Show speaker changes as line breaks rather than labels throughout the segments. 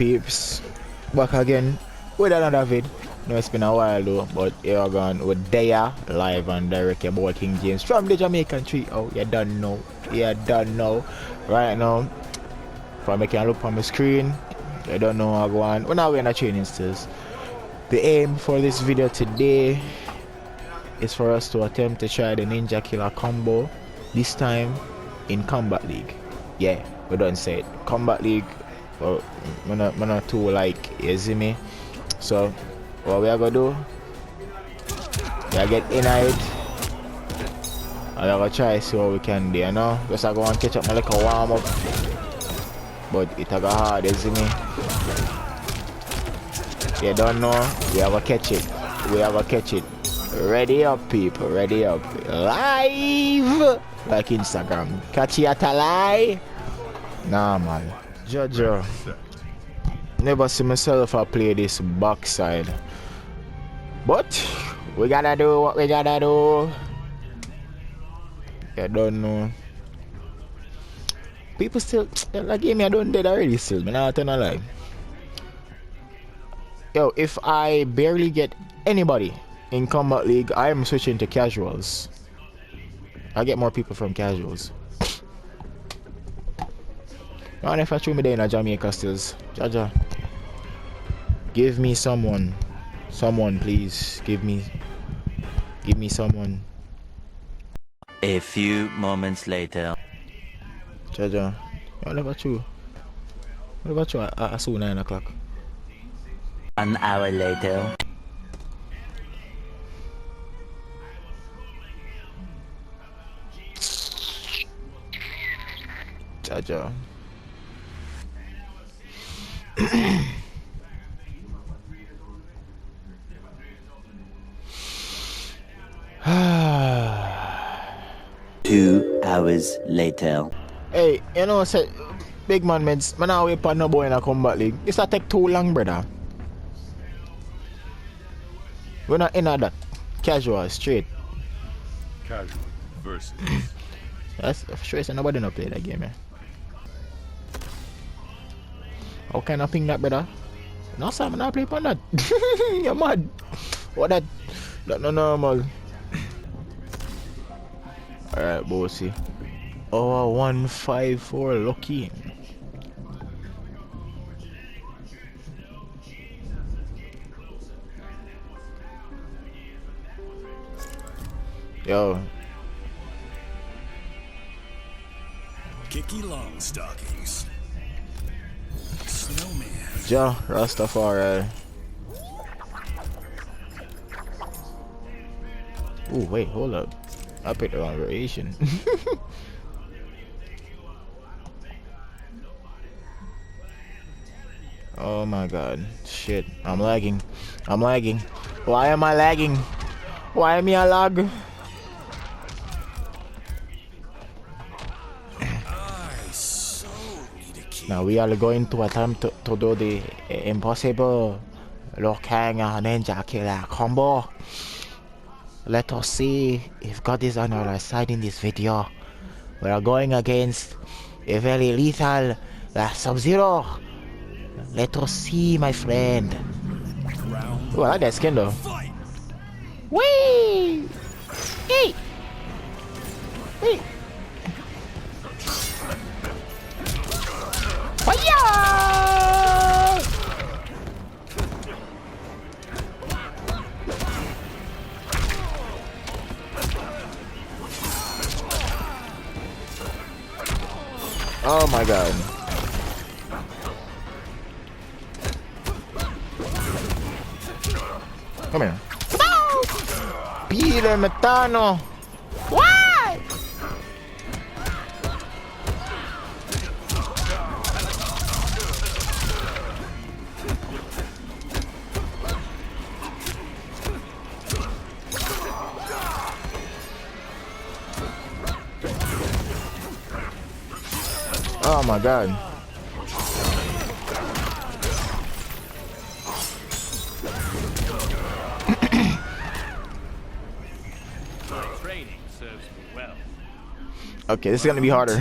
Peeps, back again with another vid. No, it's been a while though, but here we gone with there live and direct your boy King James from the Jamaican tree. Oh, you don't know. You don't know. Right now, if I make you look on my screen, you don't know how I go on. We're now in a training stills. The aim for this video today is for us to attempt to try the Ninjakilla combo, this time in Combat League. Yeah, we don't say it. Combat League. Well, I'm not too like, you see me? So what we are gonna do, we are get in it and we are gonna try see what we can do, you know? Just I go and catch up my little warm up, but it a go hard, you see me? You don't know, we have to catch it. We have to catch it. Ready up, people, ready up. Live like Instagram. Catch it at a lie. Nah, man. Jojo, never see myself I play this backside, but we gotta do what we gotta do. I don't know. People still like me. I don't dead already. Still, me not telling a lie. Yo, if I barely get anybody in Combat League, I am switching to casuals. I get more people from casuals. Man, if I threw me there in a Jamaica stills, Jaja, give me someone, please, give me someone.
A few moments later.
Jaja, what about you? What about you? I saw 9 o'clock.
An hour later.
Jaja.
Two hours later.
Hey, you know, say, big man meds, man, I wait for no boy in a Combat League. This a take too long, brother. We're not in that. Casual, straight.
Casual versus.
That's for sure. So nobody not play that game, man. How can I ping that, brother? No, sir, I'm not play on that. You're mad. What that? That's not normal. Alright, bossy. Oh, 154, lucky. Yo.
Kicky long stockings. Snowman.
Ja, Rastafari. Ooh, wait, hold up. I picked the wrong variation. Oh my god. Shit. I'm lagging. Why am I lagging? Why am I lag? Now we are going to attempt to do the impossible Kang and Ninjakilla combo. Let us see if God is on our side in this video. We are going against a very lethal Sub-Zero. Let us see, my friend. Oh, I like that skin though. Whee! Hey! Hey! Fire! Oh my god. Come here. Peter Metano. Why? Oh my god. Okay, this is gonna be harder.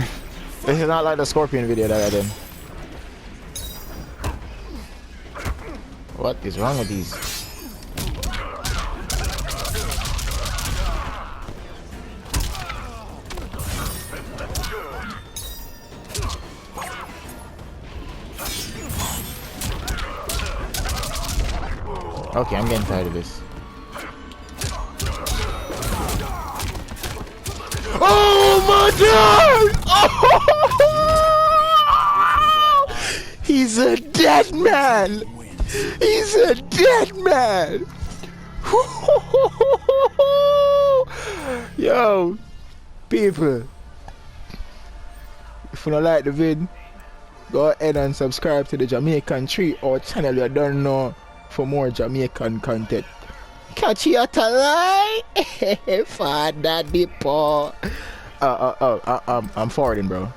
This is not like the Scorpion video that I did. What is wrong with these? Okay, I'm getting tired of this. Oh my god! Oh! He's a dead man! He's a dead man! Yo, people, if you don't like the vid, go ahead and subscribe to the Jamaican Tree or channel you don't know for more Jamaican content. Catch you at a lie. Father the paw. I'm forwarding, bro.